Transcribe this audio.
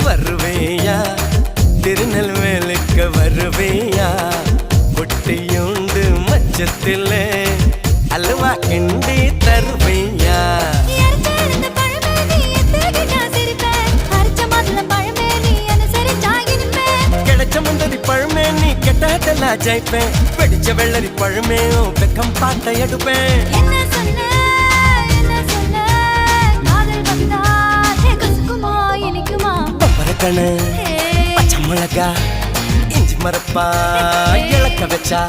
வருவேயா திருநெல்வேலுக்கு வருவேயா பொட்டியுண்டு மச்சத்திலே அல்வா கிண்டி தருவேயா கிடைச்ச முந்தரி பழமே நீ கெட்டதெல்லாம் ஜெயிப்பேன் வெடிச்ச வெள்ளரி பழமே வெக்கம் பார்த்த எடுப்பேன் பச்சை மிளகா இஞ்சி மரப்பா இழக்க வச்சா